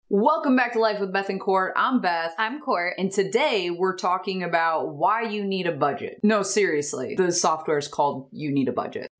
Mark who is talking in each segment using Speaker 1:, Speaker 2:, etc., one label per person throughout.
Speaker 1: Welcome back to Life with Beth and Court. I'm Beth.
Speaker 2: I'm Court.
Speaker 1: And today we're talking about why you need a budget. No, seriously. The software is called You Need a Budget.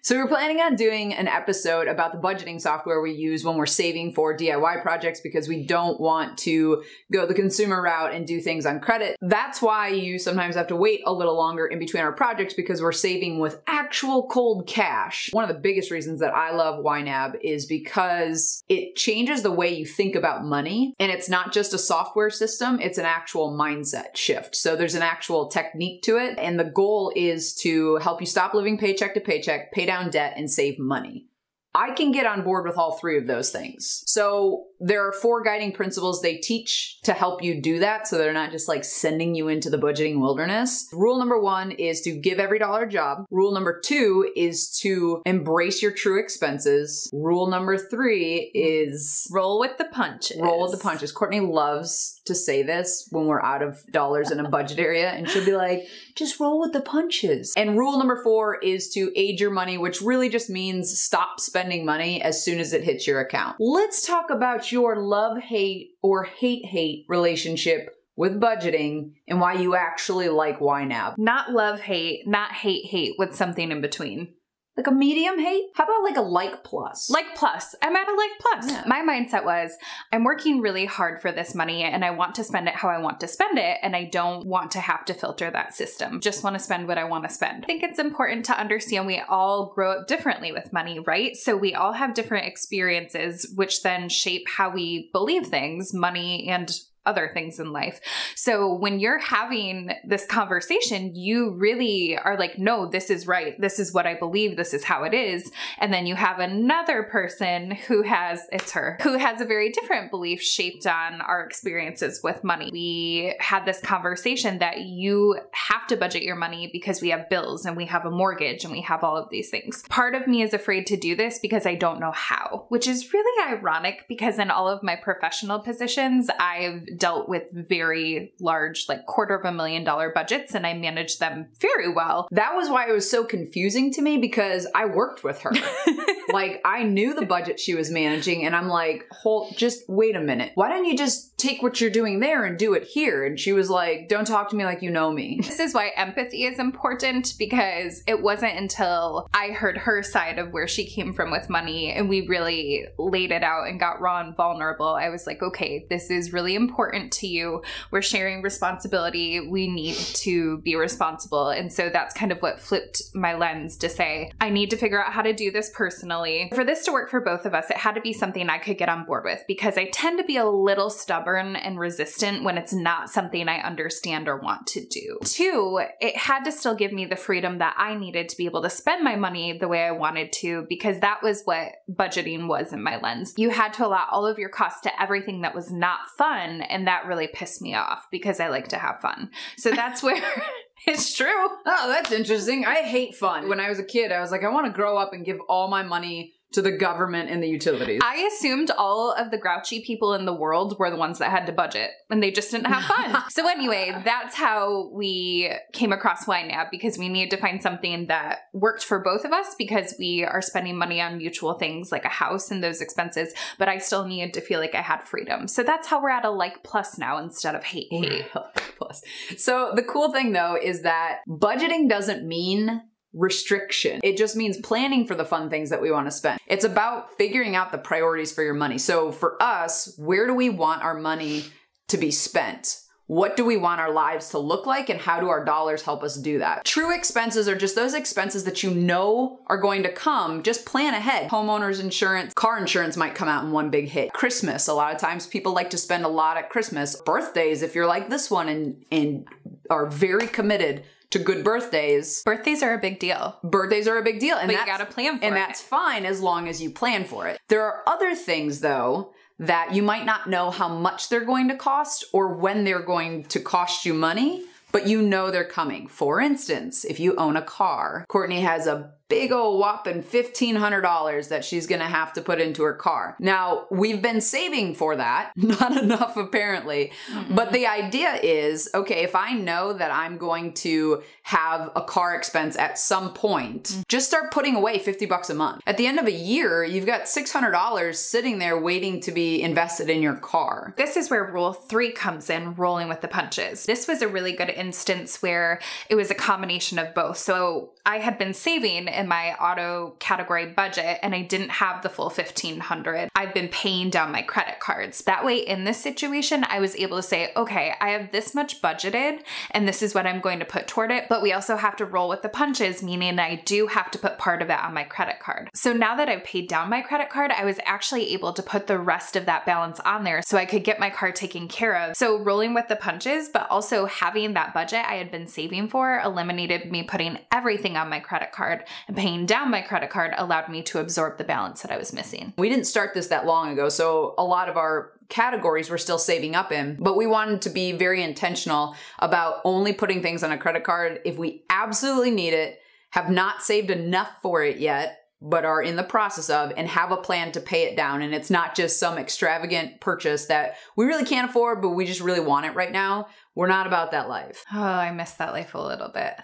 Speaker 1: So we're planning on doing an episode about the budgeting software we use when we're saving for DIY projects because we don't want to go the consumer route and do things on credit. That's why you sometimes have to wait a little longer in between our projects because we're saving with actual cold cash. One of the biggest reasons that I love YNAB is because it changes the way you think about money, and it's not just a software system, it's an actual mindset shift. So there's an actual technique to it, and the goal is to help you stop living paycheck to paycheck, pay down debt, and save money. I can get on board with all three of those things. So there are 4 guiding principles they teach to help you do that, so they're not just like sending you into the budgeting wilderness. Rule number 1 is to give every dollar a job. Rule number 2 is to embrace your true expenses. Rule number 3 is
Speaker 2: roll with the punches.
Speaker 1: Roll with the punches. Courtney loves to say this when we're out of dollars in a budget area, and she'll be like, just roll with the punches. And rule number 4 is to age your money, which really just means stop spending money as soon as it hits your account. Let's talk about your love-hate or hate-hate relationship with budgeting and why you actually like YNAB.
Speaker 2: Not love-hate, not hate-hate, with something in between.
Speaker 1: Like a medium hate? How about like a like plus?
Speaker 2: Like plus. I'm at a like plus.
Speaker 1: Yeah.
Speaker 2: My mindset was, I'm working really hard for this money and I want to spend it how I want to spend it, and I don't want to have to filter that system. Just want to spend what I want to spend. I think it's important to understand we all grow up differently with money, right? So we all have different experiences, which then shape how we believe things, money and other things in life. So when you're having this conversation, you really are like, no, this is right. This is what I believe. This is how it is. And then you have another person who has, who has a very different belief shaped on our experiences with money. We had this conversation that you have to budget your money because we have bills and we have a mortgage and we have all of these things. Part of me is afraid to do this because I don't know how, which is really ironic because in all of my professional positions, I've dealt with very large, like $250,000 budgets, and I managed them very well.
Speaker 1: That was why it was so confusing to me because I worked with her. Like, I knew the budget she was managing, and I'm like, just wait a minute. Why don't you just take what you're doing there and do it here? And she was like, don't talk to me like you know me.
Speaker 2: This is why empathy is important, because it wasn't until I heard her side of where she came from with money and we really laid it out and got raw and vulnerable. I was like, okay, this is really important to you. We're sharing responsibility. We need to be responsible. And so that's kind of what flipped my lens to say, I need to figure out how to do this personally. For this to work for both of us, it had to be something I could get on board with, because I tend to be a little stubborn and resistant when it's not something I understand or want to do. 2, it had to still give me the freedom that I needed to be able to spend my money the way I wanted to, because that was what budgeting was in my lens. You had to allot all of your costs to everything that was not fun, and that really pissed me off because I like to have fun. So that's where it's true.
Speaker 1: Oh, that's interesting. I hate fun. When I was a kid, I was like, I want to grow up and give all my money to the government and the utilities.
Speaker 2: I assumed all of the grouchy people in the world were the ones that had to budget, and they just didn't have fun. So anyway, that's how we came across YNAB, because we needed to find something that worked for both of us, because we are spending money on mutual things like a house and those expenses, but I still needed to feel like I had freedom. So that's how we're at a like plus now instead of hate.
Speaker 1: Plus. So the cool thing though is that budgeting doesn't mean restriction. It just means planning for the fun things that we want to spend. It's about figuring out the priorities for your money. So for us, where do we want our money to be spent? What do we want our lives to look like, and how do our dollars help us do that? True expenses are just those expenses that you know are going to come. Just plan ahead. Homeowners insurance, car insurance might come out in one big hit. Christmas, a lot of times people like to spend a lot at Christmas. Birthdays, if you're like this one and are very committed to good birthdays.
Speaker 2: Birthdays are a big deal.
Speaker 1: Birthdays are a big deal.
Speaker 2: But you gotta plan for it.
Speaker 1: And that's fine as long as you plan for it. There are other things though that you might not know how much they're going to cost or when they're going to cost you money, but you know they're coming. For instance, if you own a car, Courtney has a big old whopping $1,500 that she's gonna have to put into her car. Now, we've been saving for that, not enough apparently, but the idea is, okay, if I know that I'm going to have a car expense at some point, just start putting away $50 a month. At the end of a year, you've got $600 sitting there waiting to be invested in your car.
Speaker 2: This is where rule 3 comes in, rolling with the punches. This was a really good instance where it was a combination of both. So I had been saving in my auto category budget and I didn't have the full $1,500. I've been paying down my credit cards. That way in this situation, I was able to say, okay, I have this much budgeted and this is what I'm going to put toward it. But we also have to roll with the punches, meaning I do have to put part of it on my credit card. So now that I've paid down my credit card, I was actually able to put the rest of that balance on there so I could get my car taken care of. So rolling with the punches, but also having that budget I had been saving for eliminated me putting everything on my credit card, and paying down my credit card allowed me to absorb the balance that I was missing.
Speaker 1: We didn't start this that long ago, so a lot of our categories we're still saving up in, but we wanted to be very intentional about only putting things on a credit card if we absolutely need it, have not saved enough for it yet, but are in the process of, and have a plan to pay it down. And it's not just some extravagant purchase that we really can't afford, but we just really want it right now. We're not about that life.
Speaker 2: Oh, I miss that life a little bit.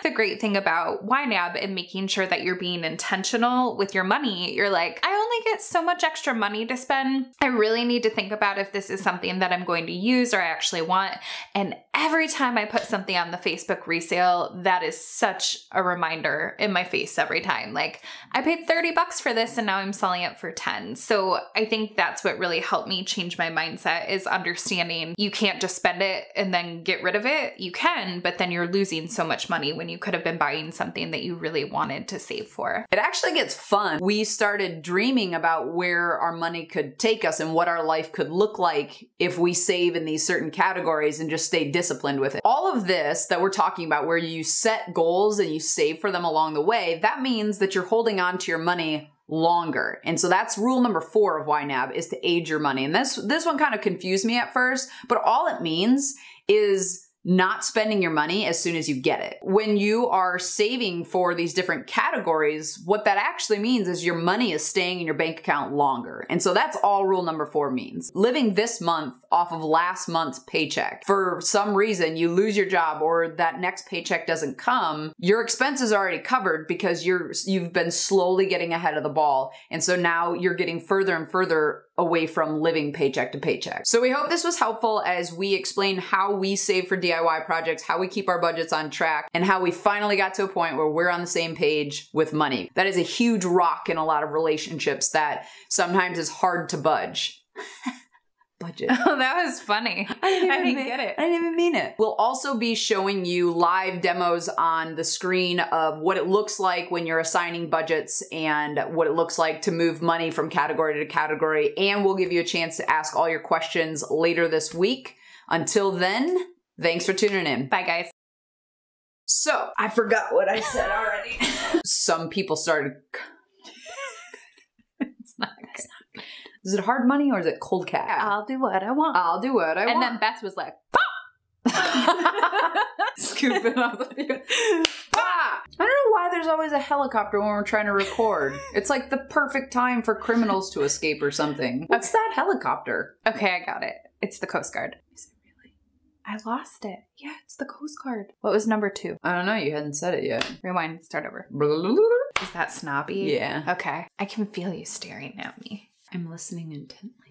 Speaker 2: The great thing about YNAB and making sure that you're being intentional with your money, you're like, I only get so much extra money to spend. I really need to think about if this is something that I'm going to use or I actually want. And every time I put something on the Facebook resale, that is such a reminder in my face every time. Like, I paid $30 for this and now I'm selling it for 10. So I think that's what really helped me change my mindset, is understanding you can't just spend it and then get rid of it. You can, but then you're losing so much money when you could have been buying something that you really wanted to save for.
Speaker 1: It actually gets fun. We started dreaming about where our money could take us and what our life could look like if we save in these certain categories and just stay disciplined with it. All of this that we're talking about, where you set goals and you save for them along the way, that means that you're holding on to your money longer. And so that's rule number 4 of YNAB, is to age your money. And this one kind of confused me at first, but all it means is not spending your money as soon as you get it. When you are saving for these different categories, what that actually means is your money is staying in your bank account longer. And so that's all rule number 4 means. Living this month off of last month's paycheck. For some reason, you lose your job or that next paycheck doesn't come, your expenses are already covered because you've been slowly getting ahead of the ball. And so now you're getting further and further away from living paycheck to paycheck. So we hope this was helpful as we explain how we save for DIY projects, how we keep our budgets on track, and how we finally got to a point where we're on the same page with money. That is a huge rock in a lot of relationships that sometimes is hard to budge. Budget.
Speaker 2: Oh, that was funny. I didn't get it.
Speaker 1: I didn't even mean it. We'll also be showing you live demos on the screen of what it looks like when you're assigning budgets and what it looks like to move money from category to category. And we'll give you a chance to ask all your questions later this week. Until then, thanks for tuning in.
Speaker 2: Bye, guys.
Speaker 1: So, I forgot what I said already. Some people started...
Speaker 2: It's not good.
Speaker 1: Is it hard money or is it cold cash?
Speaker 2: I'll do what I want.
Speaker 1: I'll do what I want.
Speaker 2: And then Beth was like, pop!
Speaker 1: Scooping off the field. I don't know why there's always a helicopter when we're trying to record. It's like the perfect time for criminals to escape or something. What's that helicopter?
Speaker 2: Okay, I got it. It's the Coast Guard. Is it really? I lost it. Yeah, it's the Coast Guard. What was number 2?
Speaker 1: I don't know. You hadn't said it yet.
Speaker 2: Rewind. Start over. Is that snobby?
Speaker 1: Yeah.
Speaker 2: Okay. I can feel you staring at me.
Speaker 1: I'm listening intently.